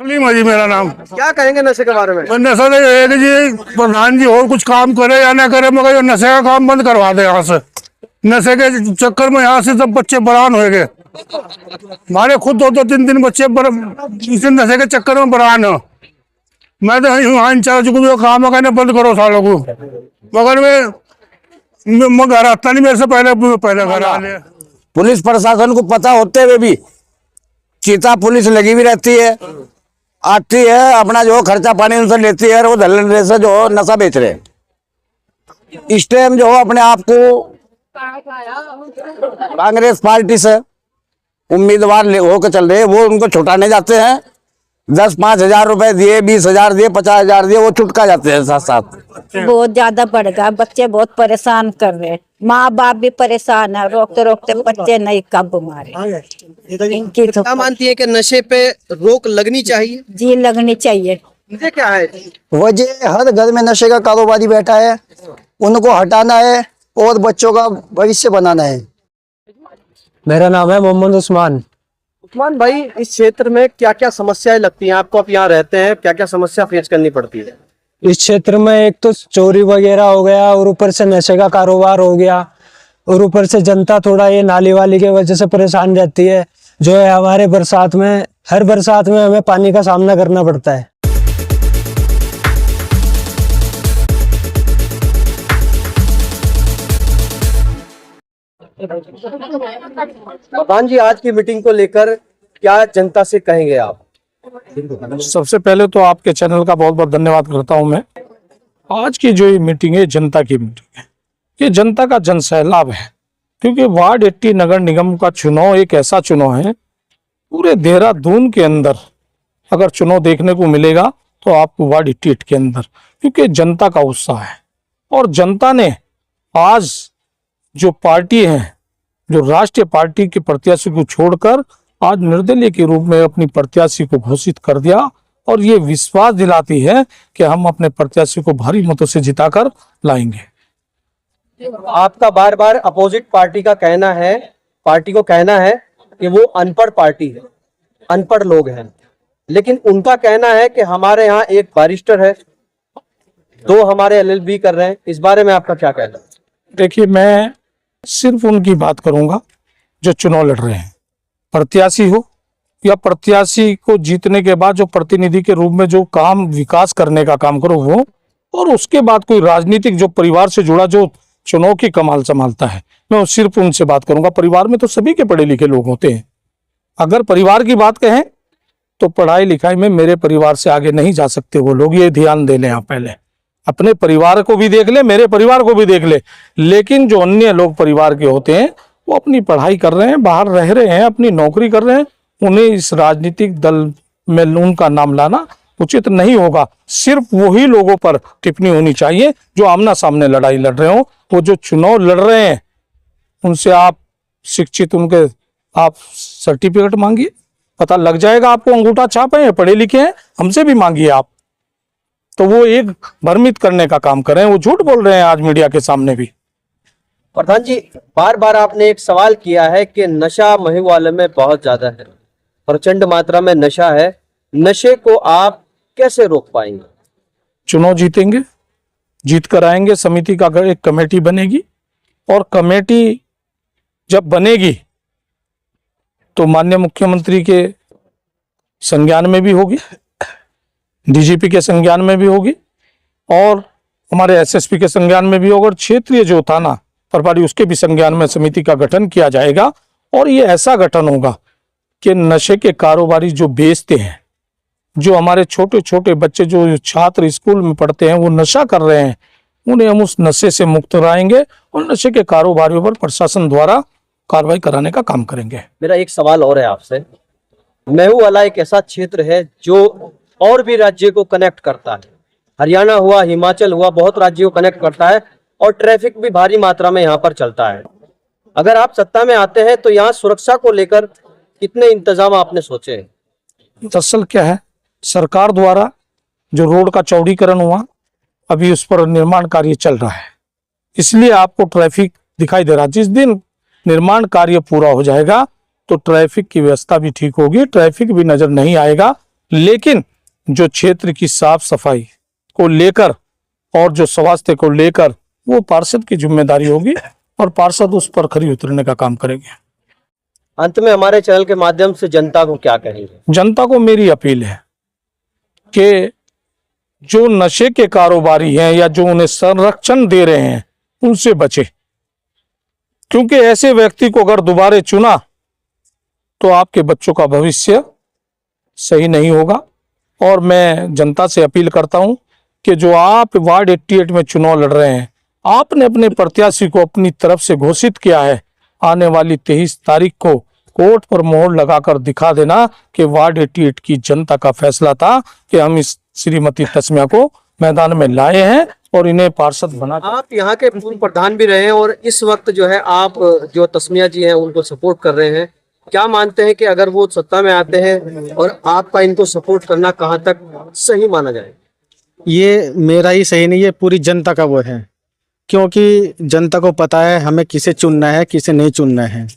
जी मेरा नाम। क्या कहेंगे नशे के बारे में? नशा तो ये है कि जी प्रधान जी और कुछ काम करे या ना करे, मगर नशे का काम बंद करवा दे यहाँ से। नशे के चक्कर में यहाँ से सब बच्चे बरान हो गए। हमारे खुद 2-3 बच्चे इसी नशे के चक्कर में बरान हो। मैं तो यहाँ इंचार्ज को जो काम है बंद करो सालों को, मगर मैं घर आता नहीं, मेरे से पहले घर आ लिया। पुलिस प्रशासन को पता होते हुए भी चीता पुलिस लगी हुई रहती है, आती है, अपना जो खर्चा पानी उनसे लेती है, और वो धल्ले से जो नशा बेच रहे हैं। इस टाइम जो अपने आप को कांग्रेस पार्टी से उम्मीदवार होकर चल रहे हैं, वो उनको छुटाने जाते हैं। 10-5 हजार रुपए दिए, 20 हजार दिए, 50 हजार दिए, वो छुटका जाते हैं साथ साथ। बहुत ज्यादा बढ़ गया, बच्चे बहुत परेशान कर रहे हैं, माँ बाप भी परेशान है, रोकते रोकते बच्चे नहीं कब मारे। इनकी तो क्या मानती है कि नशे पे रोक लगनी चाहिए? जी लगनी चाहिए। ये क्या है? वजह हर घर में नशे का कारोबारी बैठा है, उनको हटाना है और बच्चों का भविष्य बनाना है। मेरा नाम है मोहम्मद उस्मान। उस्मान भाई, इस क्षेत्र में क्या क्या समस्याएं लगती हैं आपको? आप यहाँ रहते हैं, क्या क्या समस्या फेस करनी पड़ती है? इस क्षेत्र में एक तो चोरी वगैरह हो गया, और ऊपर से नशे का कारोबार हो गया, और ऊपर से जनता थोड़ा ये नाली वाली की वजह से परेशान रहती है। जो है हमारे बरसात में, हर बरसात में हमें पानी का सामना करना पड़ता है। प्रधान जी, आज की मीटिंग को लेकर क्या जनता से कहेंगे आप? सबसे पहले तो आपके चैनल का बहुत बहुत धन्यवाद करता हूं मैं। आज की जो ये मीटिंग है, जनता की मीटिंग है, ये जनता का जन सैलाब है, क्योंकि वार्ड 80 नगर निगम का चुनाव एक ऐसा चुनाव है, पूरे देहरादून के अंदर अगर चुनाव देखने को मिलेगा तो आपको वार्ड 88 के अंदर, क्योंकि जनता का उत्साह है। और जनता ने आज जो पार्टी है, जो राष्ट्रीय पार्टी के प्रत्याशी को छोड़कर आज निर्दलीय के रूप में अपनी प्रत्याशी को घोषित कर दिया, और ये विश्वास दिलाती है कि हम अपने प्रत्याशी को भारी मतों से जिताकर लाएंगे। आपका बार बार अपोजिट पार्टी का कहना है, पार्टी को कहना है कि वो अनपढ़ पार्टी है, अनपढ़ लोग हैं, लेकिन उनका कहना है कि हमारे यहाँ एक बैरिस्टर है, 2 हमारे LLB कर रहे हैं। इस बारे में आपका क्या कहना है? देखिए, मैं सिर्फ उनकी बात करूंगा जो चुनाव लड़ रहे हैं, प्रत्याशी हो या प्रत्याशी को जीतने के बाद जो प्रतिनिधि के रूप में जो काम विकास करने का काम करो वो, और उसके बाद कोई राजनीतिक जो परिवार से जुड़ा जो चुनाव की कमाल संभालता है, मैं सिर्फ उनसे बात करूंगा। परिवार में तो सभी के पढ़े लिखे लोग होते हैं। अगर परिवार की बात कहें तो पढ़ाई लिखाई में मेरे परिवार से आगे नहीं जा सकते वो लोग, ये ध्यान दे लें। आप पहले अपने परिवार को भी देख ले, मेरे परिवार को भी देख ले। लेकिन जो अन्य लोग परिवार के होते हैं वो अपनी पढ़ाई कर रहे हैं, बाहर रह रहे हैं, अपनी नौकरी कर रहे हैं, उन्हें इस राजनीतिक दल में उनका नाम लाना उचित नहीं होगा। सिर्फ वही लोगों पर टिप्पणी होनी चाहिए जो आमना सामने लड़ाई लड़ रहे हो। वो जो चुनाव लड़ रहे हैं उनसे आप शिक्षित, उनके आप सर्टिफिकेट मांगिए, पता लग जाएगा आपको। अंगूठा छाप है, पढ़े लिखे हैं, हमसे भी मांगिए आप। तो वो एक भ्रमित करने का काम कर रहे हैं, वो झूठ बोल रहे हैं आज मीडिया के सामने भी। प्रधान जी, बार बार आपने एक सवाल किया है कि नशा महुआले में बहुत ज्यादा है, प्रचंड मात्रा में नशा है, नशे को आप कैसे रोक पाएंगे? चुनाव जीतेंगे, जीत कर आएंगे, समिति का एक कमेटी बनेगी, और कमेटी जब बनेगी तो माननीय मुख्यमंत्री के संज्ञान में भी होगी, DGP के संज्ञान में भी होगी, और हमारे SSP के संज्ञान में भी होगा, और क्षेत्रीय जो थाना प्रभारी उसके भी संज्ञान में समिति का गठन किया जाएगा। और ये ऐसा गठन होगा कि नशे के कारोबारी जो बेचते हैं, जो हमारे छोटे छोटे बच्चे जो छात्र स्कूल में पढ़ते हैं वो नशा कर रहे हैं, उन्हें हम उस नशे से मुक्त कराएंगे, और नशे के कारोबारियों पर प्रशासन द्वारा कार्रवाई कराने का काम करेंगे। मेरा एक सवाल और है आपसे। महुआला एक ऐसा क्षेत्र है जो और भी राज्य को कनेक्ट करता है, हरियाणा हुआ, हिमाचल हुआ, बहुत राज्यों को कनेक्ट करता है, और ट्रैफिक भी भारी मात्रा में यहाँ पर चलता है। अगर आप सत्ता में आते हैं तो यहाँ सुरक्षा को लेकर कितने इंतजाम आपने सोचे हैं? दरअसल क्या है, सरकार द्वारा जो रोड का चौड़ीकरण हुआ, अभी उस पर निर्माण कार्य चल रहा है, इसलिए आपको ट्रैफिक दिखाई दे रहा है। जिस दिन निर्माण कार्य पूरा हो जाएगा तो ट्रैफिक की व्यवस्था भी ठीक होगी, ट्रैफिक भी नजर नहीं आएगा, लेकिन जो क्षेत्र की साफ सफाई को लेकर और जो स्वास्थ्य को लेकर वो पार्षद की जिम्मेदारी होगी और पार्षद उस पर खरी उतरने का काम करेंगे। अंत में हमारे चैनल के माध्यम से जनता को क्या कहेंगे? जनता को मेरी अपील है कि जो नशे के कारोबारी हैं या जो उन्हें संरक्षण दे रहे हैं उनसे बचे, क्योंकि ऐसे व्यक्ति को अगर दोबारा चुना तो आपके बच्चों का भविष्य सही नहीं होगा। और मैं जनता से अपील करता हूं कि जो आप वार्ड 88 में चुनाव लड़ रहे हैं, आपने अपने प्रत्याशी को अपनी तरफ से घोषित किया है, आने वाली 23 तारीख को कोर्ट पर मोहर लगाकर दिखा देना कि वार्ड 88 की जनता का फैसला था कि हम इस श्रीमती तस्मिया को मैदान में लाए हैं और इन्हें पार्षद बना। आप यहाँ के पूर्व प्रधान भी रहे हैं और इस वक्त जो है आप जो तस्मिया जी हैं उनको सपोर्ट कर रहे हैं। क्या मानते हैं कि अगर वो सत्ता में आते हैं और आपका इनको सपोर्ट करना कहाँ तक सही माना जाए? ये मेरा ही सही नहीं, ये पूरी जनता का वो है, क्योंकि जनता को पता है हमें किसे चुनना है किसे नहीं चुनना है,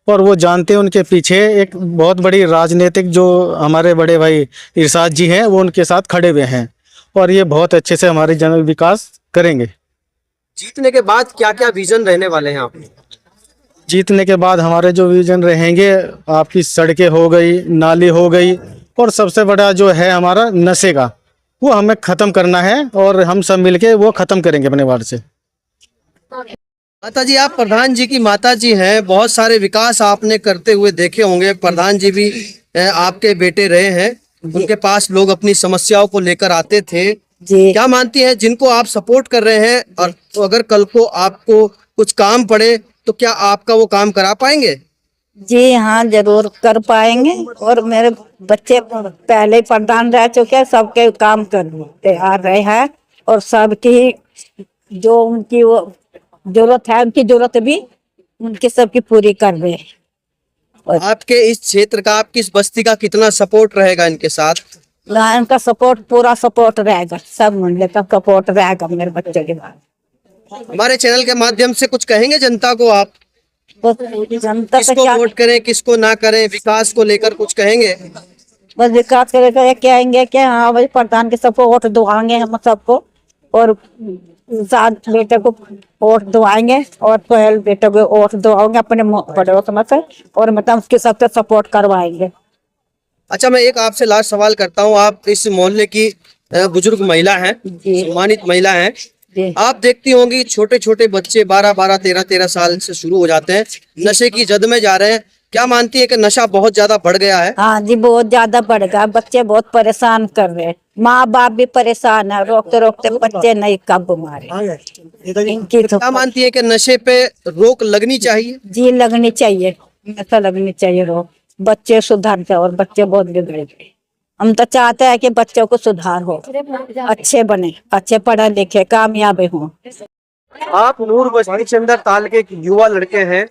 और वो जानते हैं उनके पीछे एक बहुत बड़ी राजनीतिक जो हमारे बड़े भाई इरशाद जी हैं वो उनके साथ खड़े हुए हैं और ये बहुत अच्छे से हमारे जन विकास करेंगे। जीतने के बाद क्या क्या विजन रहने वाले हैं आप? जीतने के बाद हमारे जो विजन रहेंगे, आपकी सड़कें हो गई, नाली हो गई, और सबसे बड़ा जो है हमारा नशे का, वो हमें ख़त्म करना है और हम सब मिलके वो ख़त्म करेंगे अपने वार्ड से। माता जी, आप प्रधान जी की माता जी हैं, बहुत सारे विकास आपने करते हुए देखे होंगे। प्रधान जी भी आपके बेटे रहे हैं, उनके पास लोग अपनी समस्याओं को लेकर आते थे जी। क्या मानती हैं जिनको आप सपोर्ट कर रहे हैं, और तो अगर कल को आपको कुछ काम पड़े तो क्या आपका वो काम करा पाएंगे? जी हाँ, जरूर कर पाएंगे। और मेरे बच्चे पहले ही प्रधान रह चुके हैं, सबके काम करते आ रहे हैं और सबकी जो उनकी वो जरूरत है, उनकी जरूरत भी उनकी सबकी पूरी कर रहे हैं। आपके इस क्षेत्र का, आपकी इस बस्ती का कितना सपोर्ट रहेगा इनके साथ? इनका सपोर्ट, पूरा सपोर्ट रहेगा, सब मुझे का सपोर्ट रहेगा मेरे बच्चे के बाद। हमारे चैनल के माध्यम से कुछ कहेंगे जनता को आप? बस जनता का किसको क्या, वोट करें किसको ना करें, विकास को लेकर कुछ कहेंगे? बस विकास करेगा, ये कहेंगे कि हाँ भाई प्रधान के सबको वोट दुआएंगे हम सबको, और साथ बेटे को वोट दुआएंगे और पहल बेटे को वोट दुआएंगे अपने बड़ों समझ से, और मतलब उसके सबसे सपोर्ट करवाएंगे। अच्छा, मैं एक आपसे लास्ट सवाल करता हूँ। आप इस मोहल्ले की बुजुर्ग महिला हैं, जी। सम्मानित महिला हैं। जी। आप देखती होंगी छोटे छोटे बच्चे 12-12, 13-13 साल से शुरू हो जाते हैं, नशे की जद में जा रहे हैं। क्या मानती है कि नशा बहुत ज्यादा बढ़ गया है? हाँ जी, बहुत ज्यादा बढ़ गया, बच्चे बहुत परेशान कर रहे हैं, माँ बाप भी परेशान है, रोकते रोकते बच्चे नहीं कब मारे इनकी तो। क्या मानती है कि नशे पे रोक लगनी चाहिए? जी लगनी चाहिए, ऐसा लगनी चाहिए रोक, बच्चे सुधर जाए, और बच्चे बहुत बिगड़े गए। हम तो चाहते हैं कि बच्चों को सुधार हो, अच्छे बने, अच्छे पढ़े लिखे कामयाब हो। आप नूर बस्ती चंदर ताल के युवा लड़के हैं,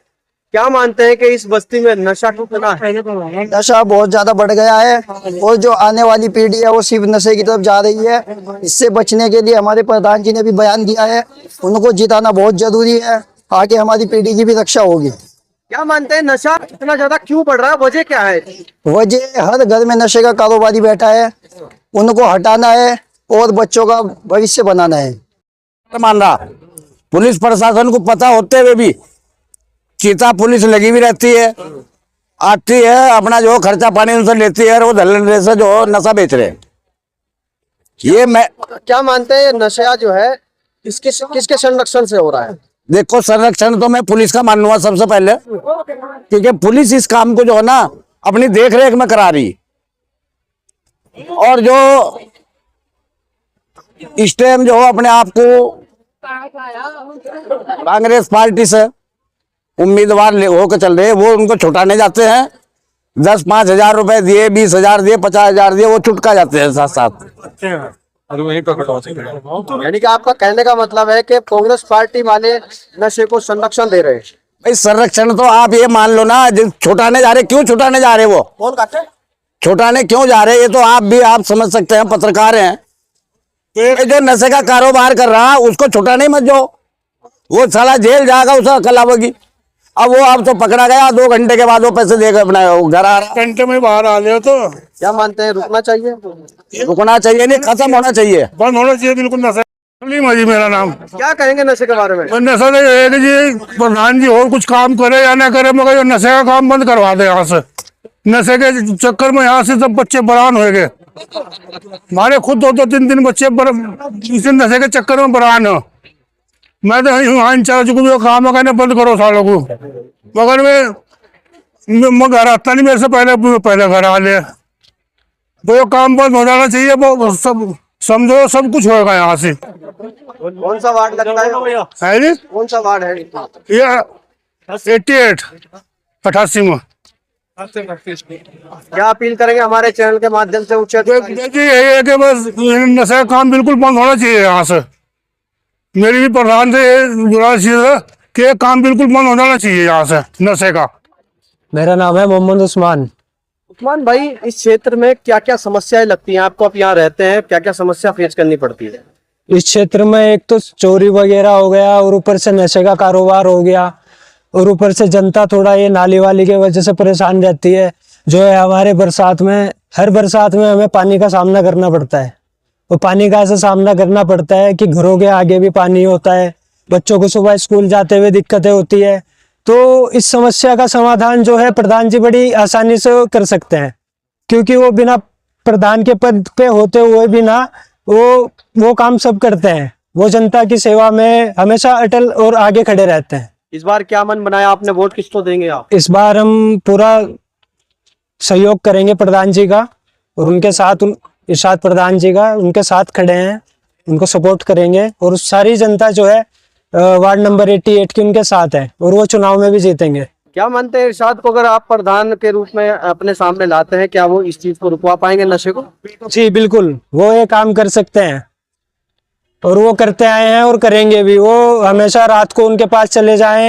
क्या मानते हैं कि इस बस्ती में नशा कितना है? नशा बहुत ज्यादा बढ़ गया है और जो आने वाली पीढ़ी है वो सिर्फ नशे की तरफ जा रही है। इससे बचने के लिए हमारे प्रधान जी ने भी बयान दिया है, उनको जिताना बहुत जरूरी है, आगे हमारी पीढ़ी की भी रक्षा होगी। क्या मानते हैं नशा इतना ज्यादा क्यों बढ़ रहा है, वजह क्या है? वजह हर घर में नशे का कारोबारी बैठा है, उनको हटाना है और बच्चों का भविष्य बनाना है। मान रहा पुलिस प्रशासन को पता होते हुए भी चीता पुलिस लगी भी रहती है, आती है, अपना जो खर्चा पानी उनसे लेती है और वो धल्ले से जो नशा बेच रहे हैं। ये मैं क्या मानते हैं नशा जो है किसके संरक्षण से हो रहा है? देखो, संरक्षण तो मैं पुलिस का मानूंगा सबसे पहले, क्योंकि पुलिस इस काम को जो है ना अपनी देख रेख में करा रही, और जो इस टाइम जो अपने आप को कांग्रेस पार्टी से उम्मीदवार होकर चल रहे, वो उनको छुटाने जाते हैं, 10-5 हजार रुपए दिए, 20 हजार दिए, 50 हजार दिए, वो छुटका जाते हैं साथ साथ। यानी कि आपका कहने का मतलब है कि कांग्रेस पार्टी वाले नशे को संरक्षण दे रहे हैं? भाई संरक्षण तो आप ये मान लो ना, जो छुटाने जा रहे, क्यों छुटाने जा रहे, वो कौन कहते हैं छुटाने क्यों जा रहे, ये तो आप समझ सकते हैं, पत्रकार हैं। ये जो नशे का कारोबार कर रहा उसको छुटाने मत जाओ, वो साला जेल जाएगा, उसे अकल आवेगी। अब वो अब तो पकड़ा गया, 2 घंटे के बाद वो पैसे देकर अपना घर आ रहा। घंटे में बाहर आ रहे हो तो क्या मानते हैं, रुकना चाहिए? रुकना चाहिए नहीं, खत्म होना चाहिए। बंद होना चाहिए बिल्कुल नशा। सलीम जी मेरा नाम। क्या कहेंगे नशे के बारे में? नशा नहीं है कि जी प्रधान जी और कुछ काम करे या ना करे, मगर नशे का काम बंद करवा दे यहाँ से। नशे के चक्कर में यहाँ से सब बच्चे बरान हो गए। हमारे खुद 2-2, 3-3 बच्चे इसी नशे के चक्कर में बरान हो। मैं तो यहाँ इंचार्ज को भी काम है कहने बंद करो सालों को, मगर मैं घर आता नहीं, मेरे से पहले घर आ ले। वो काम बंद हो जाना चाहिए। वो सब समझो सब कुछ होगा यहाँ से। कौन सा वार्ड लगता है जी? कौन सा वार्ड है? ये 88 में। क्या अपील करेंगे हमारे चैनल के माध्यम से उच्च देखिए यही है कि बस नशे का काम बिल्कुल बंद होना चाहिए यहाँ से। मेरी भी प्रधान से गुजारिश है कि ये काम बिल्कुल बंद हो जाना चाहिए यहाँ से नशे का। मेरा नाम है मोहम्मद उस्मान। उस्मान भाई, इस क्षेत्र में क्या क्या समस्याएं लगती हैं आपको? आप यहाँ रहते हैं, क्या क्या समस्या फेस करनी पड़ती है? इस क्षेत्र में एक तो चोरी वगैरह हो गया और ऊपर से नशे का कारोबार हो गया और ऊपर से जनता थोड़ा ये नाली वाली के वजह से परेशान रहती है। जो है हमारे बरसात में, हर बरसात में हमें पानी का सामना करना पड़ता है। वो पानी का ऐसा सामना करना पड़ता है कि घरों के आगे भी पानी होता है, बच्चों को सुबह स्कूल जाते हुए दिक्कतें होती है। तो इस समस्या का समाधान जो है प्रधान जी बड़ी आसानी से कर सकते हैं, क्योंकि वो बिना प्रधान के पद पे होते हुए भी ना वो काम सब करते हैं। वो जनता की सेवा में हमेशा अटल और आगे खड़े रहते हैं। इस बार क्या मन बनाया आपने, वोट किसको देंगे आप? इस बार हम पूरा सहयोग करेंगे प्रधान जी का और उनके साथ इरशाद प्रधान जी का, उनके साथ खड़े हैं, उनको सपोर्ट करेंगे और सारी जनता जो है वार्ड नंबर 88 की उनके साथ है और वो चुनाव में भी जीतेंगे। क्या मानते हैं इरशाद को अगर आप प्रधान के रूप में अपने सामने लाते हैं, क्या वो इस चीज को रुकवा पाएंगे, नशे को? जी बिल्कुल, वो ये काम कर सकते हैं और वो करते आए हैं और करेंगे भी। वो हमेशा रात को उनके पास चले जाएं